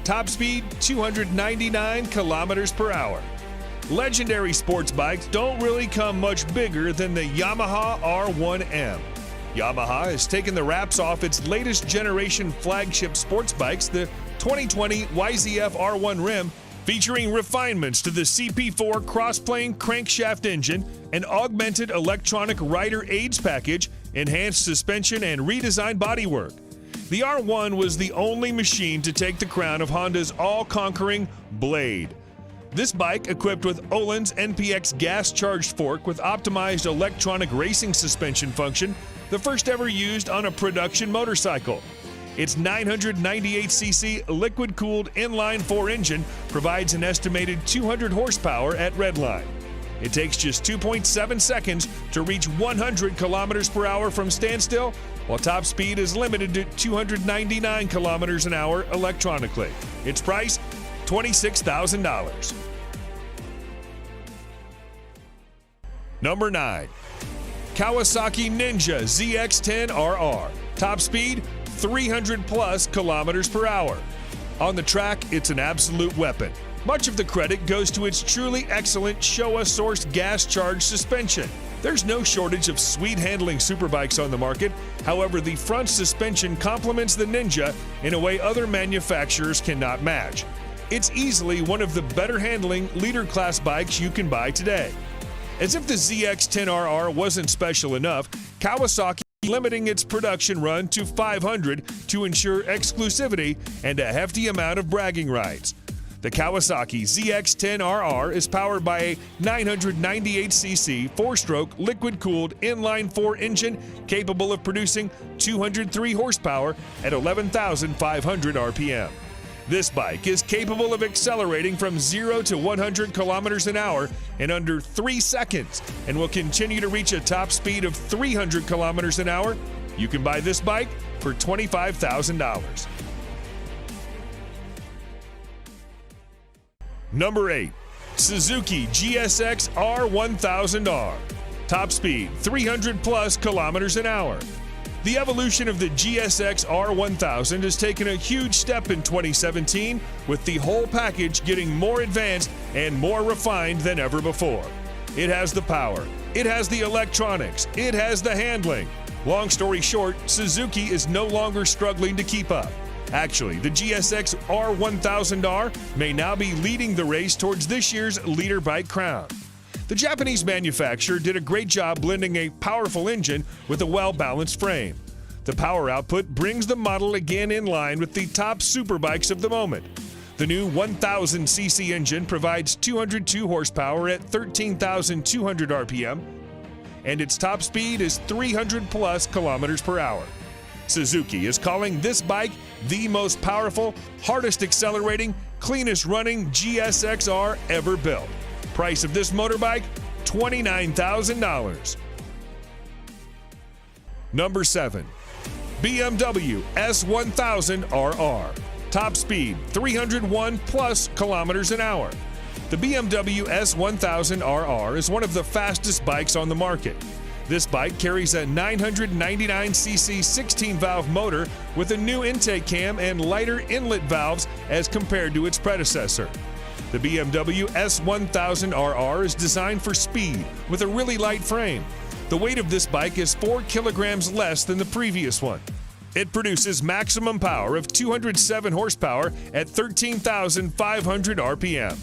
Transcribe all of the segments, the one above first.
Top speed 299 kilometers per hour. Legendary sports bikes don't really come much bigger than the Yamaha R1M. Yamaha has taken the wraps off its latest generation flagship sports bikes, the 2020 YZF R1M, featuring refinements to the CP4 cross-plane crankshaft engine, an augmented electronic rider aids package, enhanced suspension, and redesigned bodywork. The R1 was the only machine to take the crown of Honda's all-conquering Blade. This bike, equipped with Öhlins NPX gas-charged fork with optimized electronic racing suspension function, the first ever used on a production motorcycle. Its 998cc liquid-cooled inline-4 engine provides an estimated 200 horsepower at redline. It takes just 2.7 seconds to reach 100 kilometers per hour from standstill, while top speed is limited to 299 kilometers an hour electronically. Its price, $26,000. Number 9. Kawasaki Ninja ZX10RR. Top speed, 300 plus kilometers per hour. On the track, it's an absolute weapon. Much of the credit goes to its truly excellent Showa-sourced gas-charged suspension. There's no shortage of sweet-handling superbikes on the market. However, the front suspension complements the Ninja in a way other manufacturers cannot match. It's easily one of the better-handling leader-class bikes you can buy today. As if the ZX10RR wasn't special enough, Kawasaki is limiting its production run to 500 to ensure exclusivity and a hefty amount of bragging rights. The Kawasaki ZX10RR is powered by a 998cc 4-stroke liquid-cooled inline-4 engine capable of producing 203 horsepower at 11,500 RPM. This bike is capable of accelerating from 0 to 100 kilometers an hour in under 3 seconds and will continue to reach a top speed of 300 kilometers an hour. You can buy this bike for $25,000. Number 8. Suzuki GSX R1000R. Top speed 300 plus kilometers an hour. The evolution of the GSX R1000 has taken a huge step in 2017, with the whole package getting more advanced and more refined than ever before. It has the power, it has the electronics, it has the handling. Long story short, Suzuki is no longer struggling to keep up. Actually, the GSX R1000R may now be leading the race towards this year's leader bike crown. The Japanese manufacturer did a great job blending a powerful engine with a well-balanced frame. The power output brings the model again in line with the top superbikes of the moment. The new 1000cc engine provides 202 horsepower at 13,200 RPM, and its top speed is 300 plus kilometers per hour. Suzuki is calling this bike the most powerful, hardest accelerating, cleanest running GSX-R ever built. Price of this motorbike, $29,000. Number 7. BMW S1000RR. Top speed 301 plus kilometers an hour. The BMW S1000RR is one of the fastest bikes on the market. This bike carries a 999cc 16-valve motor with a new intake cam and lighter inlet valves as compared to its predecessor. The BMW S1000RR is designed for speed with a really light frame. The weight of this bike is 4 kilograms less than the previous one. It produces maximum power of 207 horsepower at 13,500 RPM.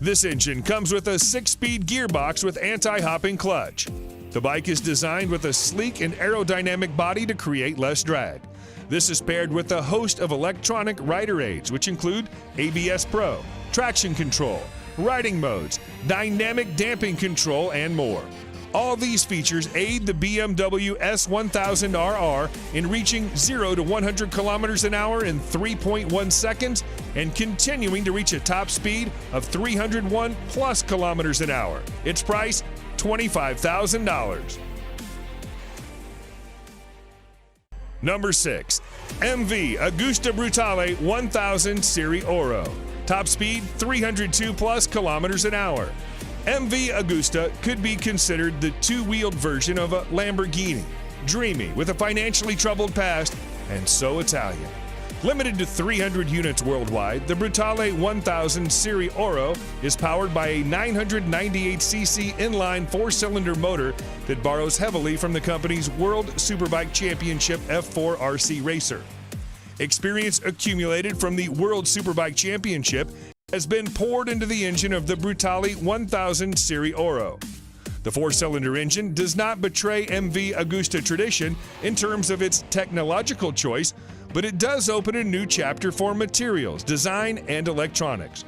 This engine comes with a 6-speed gearbox with anti-hopping clutch. The bike is designed with a sleek and aerodynamic body to create less drag. This is paired with a host of electronic rider aids, which include ABS Pro, traction control, riding modes, dynamic damping control, and more. All these features aid the BMW S1000RR in reaching 0 to 100 kilometers an hour in 3.1 seconds and continuing to reach a top speed of 301 plus kilometers an hour. Its price, $25,000. Number 6. MV Agusta Brutale 1000 Serie Oro. Top speed 302 plus kilometers an hour. MV Agusta could be considered the two-wheeled version of a Lamborghini. Dreamy, with a financially troubled past, and so Italian. Limited to 300 units worldwide, the Brutale 1000 Serie Oro is powered by a 998cc inline 4-cylinder motor that borrows heavily from the company's World Superbike Championship F4 RC racer. Experience accumulated from the World Superbike Championship has been poured into the engine of the Brutale 1000 Serie Oro. The 4-cylinder engine does not betray MV Agusta tradition in terms of its technological choice, but it does open a new chapter for materials, design, and electronics.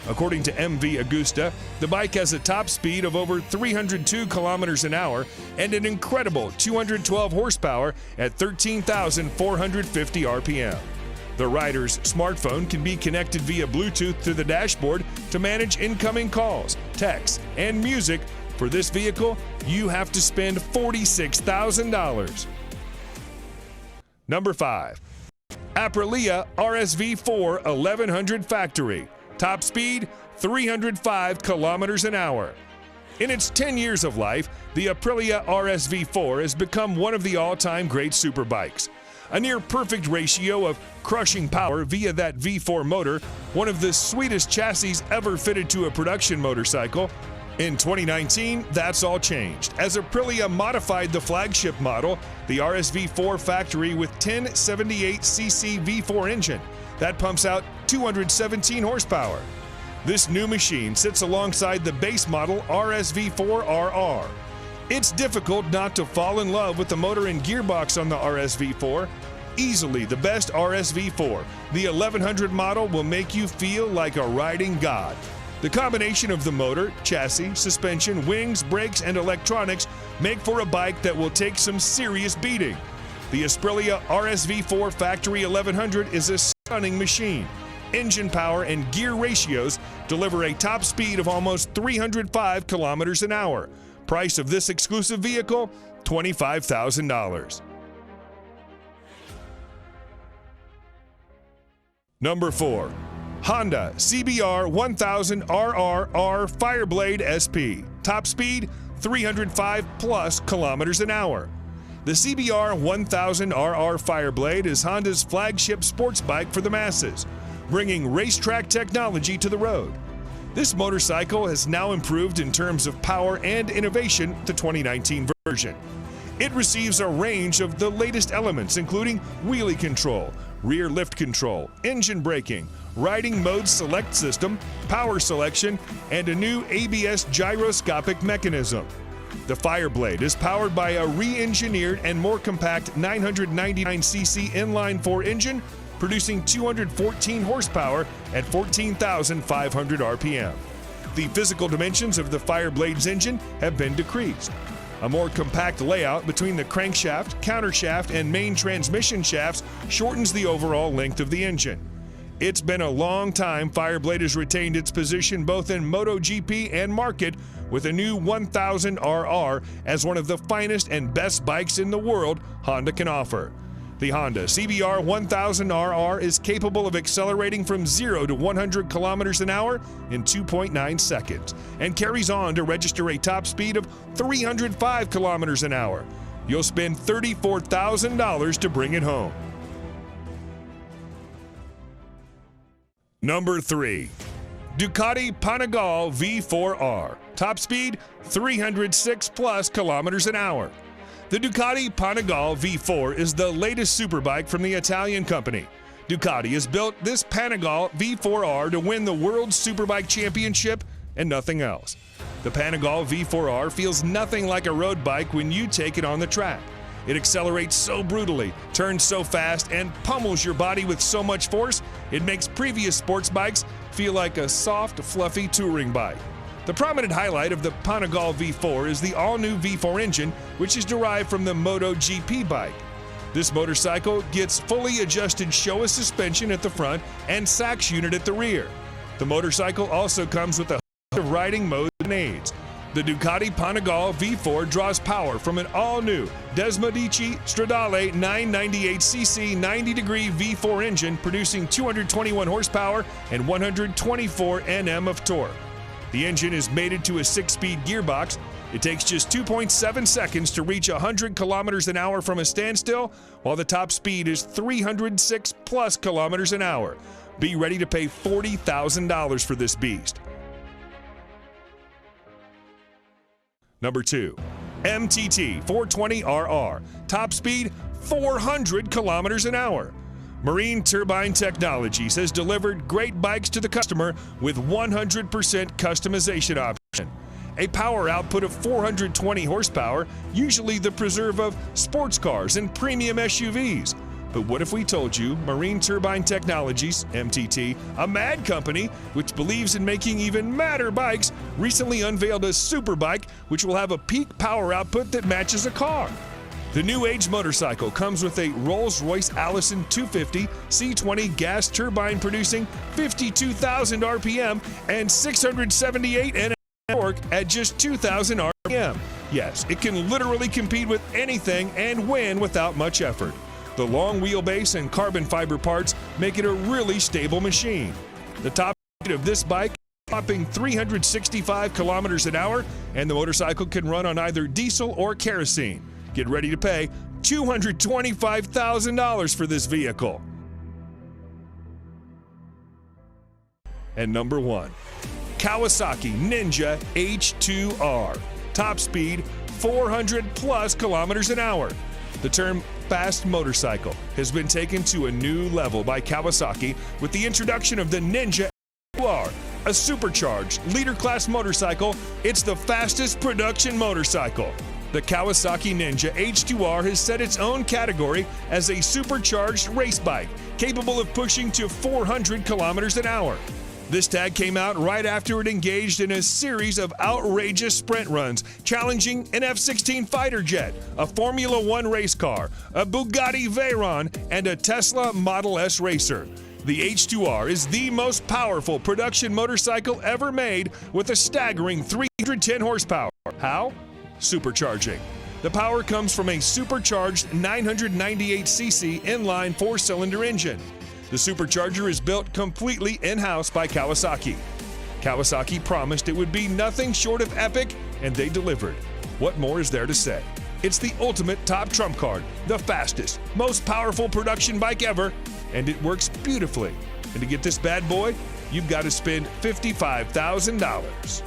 According to MV Agusta, the bike has a top speed of over 302 kilometers an hour and an incredible 212 horsepower at 13,450 RPM. The rider's smartphone can be connected via Bluetooth to the dashboard to manage incoming calls, texts, and music. For this vehicle, you have to spend $46,000. Number 5. Aprilia RSV4 1100 Factory. Top speed, 305 kilometers an hour. In its 10 years of life, the Aprilia RSV4 has become one of the all-time great superbikes. A near-perfect ratio of crushing power via that V4 motor, one of the sweetest chassis ever fitted to a production motorcycle. In 2019, that's all changed, as Aprilia modified the flagship model, the RSV4 Factory, with 1078cc V4 engine that pumps out 217 horsepower. This new machine sits alongside the base model RSV4RR. It's difficult not to fall in love with the motor and gearbox on the RSV4. Easily the best RSV4, the 1100 model will make you feel like a riding god. The combination of the motor, chassis, suspension, wings, brakes, and electronics make for a bike that will take some serious beating. The Aprilia RSV4 Factory 1100 is a stunning machine. Engine power and gear ratios deliver a top speed of almost 305 kilometers an hour. Price of this exclusive vehicle, $25,000. Number 4. Honda CBR 1000RR Fireblade SP. Top speed, 305 plus kilometers an hour. The CBR 1000RR Fireblade is Honda's flagship sports bike for the masses, bringing racetrack technology to the road. This motorcycle has now improved in terms of power and innovation the 2019 version. It receives a range of the latest elements, including wheelie control, rear lift control, engine braking, riding mode select system, power selection, and a new ABS gyroscopic mechanism. The Fireblade is powered by a re-engineered and more compact 999cc inline-4 engine, producing 214 horsepower at 14,500 RPM. The physical dimensions of the Fireblade's engine have been decreased. A more compact layout between the crankshaft, countershaft, and main transmission shafts shortens the overall length of the engine. It's been a long time Fireblade has retained its position both in MotoGP and market, with a new 1000RR as one of the finest and best bikes in the world Honda can offer. The Honda CBR 1000RR is capable of accelerating from 0 to 100 kilometers an hour in 2.9 seconds and carries on to register a top speed of 305 kilometers an hour. You'll spend $34,000 to bring it home. Number 3. Ducati Panigale V4R. Top speed, 306 plus kilometers an hour. The Ducati Panigale V4 is the latest superbike from the Italian company. Ducati has built this Panigale V4R to win the World Superbike Championship and nothing else. The Panigale V4R feels nothing like a road bike when you take it on the track. It accelerates so brutally, turns so fast, and pummels your body with so much force, it makes previous sports bikes feel like a soft, fluffy touring bike. The prominent highlight of the Panigale V4 is the all-new V4 engine, which is derived from the MotoGP bike. This motorcycle gets fully adjusted Showa suspension at the front and Sachs unit at the rear. The motorcycle also comes with a host of riding modes and aids. The Ducati Panigale V4 draws power from an all-new Desmodici Stradale 998cc 90-degree V4 engine, producing 221 horsepower and 124 Nm of torque. The engine is mated to a 6-speed gearbox, It takes just 2.7 seconds to reach 100 kilometers an hour from a standstill, while the top speed is 306 plus kilometers an hour. Be ready to pay $40,000 for this beast. Number 2, MTT 420RR, top speed 400 kilometers an hour. Marine Turbine Technologies has delivered great bikes to the customer with 100% customization option. A power output of 420 horsepower, usually the preserve of sports cars and premium SUVs. But what if we told you Marine Turbine Technologies, MTT, a mad company which believes in making even madder bikes, recently unveiled a superbike which will have a peak power output that matches a car. The new age motorcycle comes with a Rolls-Royce Allison 250 C20 gas turbine producing 52,000 RPM and 678 Nm torque at just 2,000 RPM. Yes, it can literally compete with anything and win without much effort. The long wheelbase and carbon fiber parts make it a really stable machine. The top speed of this bike is topping 365 kilometers an hour, and the motorcycle can run on either diesel or kerosene. Get ready to pay $225,000 for this vehicle. And number 1, Kawasaki Ninja H2R, top speed 400 plus kilometers an hour. The term fast motorcycle has been taken to a new level by Kawasaki with the introduction of the Ninja H2R, a supercharged leader-class motorcycle. It's the fastest production motorcycle. The Kawasaki Ninja H2R has set its own category as a supercharged race bike, capable of pushing to 400 kilometers an hour. This tag came out right after it engaged in a series of outrageous sprint runs, challenging an F-16 fighter jet, a Formula One race car, a Bugatti Veyron, and a Tesla Model S racer. The H2R is the most powerful production motorcycle ever made with a staggering 310 horsepower. How? Supercharging. The power comes from a supercharged 998cc inline 4-cylinder engine. The supercharger is built completely in-house by Kawasaki. Kawasaki promised it would be nothing short of epic, and they delivered. What more is there to say? It's the ultimate top trump card, the fastest, most powerful production bike ever, and it works beautifully. And to get this bad boy, you've got to spend $55,000.